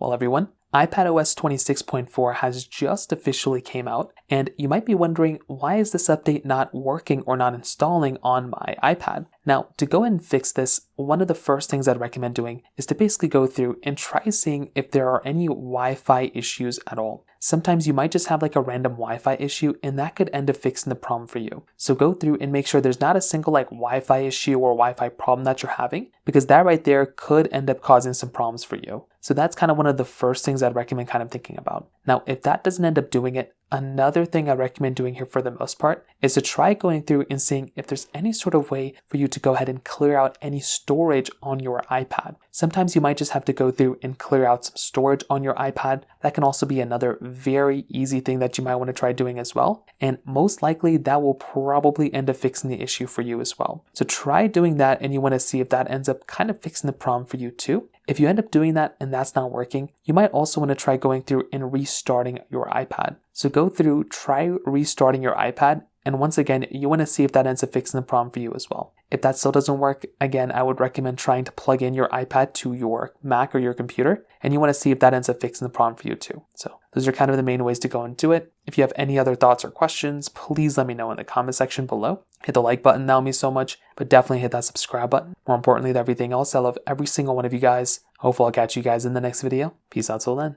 Well, everyone, iPadOS 26.4 has just officially came out, and you might be wondering, why is this update not working or not installing on my iPad? Now, to go ahead and fix this, one of the first things I'd recommend doing is to basically go through and try seeing if there are any Wi-Fi issues at all. Sometimes you might just have like a random Wi-Fi issue, and that could end up fixing the problem for you. So go through and make sure there's not a single like Wi-Fi issue or Wi-Fi problem that you're having, because that right there could end up causing some problems for you. So that's kind of one of the first things I'd recommend kind of thinking about. Now, if that doesn't end up doing it, another thing I recommend doing here for the most part is to try going through and seeing if there's any sort of way for you to go ahead and clear out any storage on your iPad. Sometimes you might just have to go through and clear out some storage on your iPad. That can also be another very easy thing that you might want to try doing as well. And most likely that will probably end up fixing the issue for you as well. So try doing that, and you want to see if that ends up kind of fixing the problem for you too. If you end up doing that and that's not working, you might also want to try going through and restarting your iPad. So go through, try restarting your iPad, and once again, you want to see if that ends up fixing the problem for you as well. If that still doesn't work, again, I would recommend trying to plug in your iPad to your Mac or your computer, and you want to see if that ends up fixing the problem for you too. So those are kind of the main ways to go and do it. If you have any other thoughts or questions, please let me know in the comment section below. Hit the like button, that would mean so much, but definitely hit that subscribe button. More importantly than everything else, I love every single one of you guys. Hopefully I'll catch you guys in the next video. Peace out till then.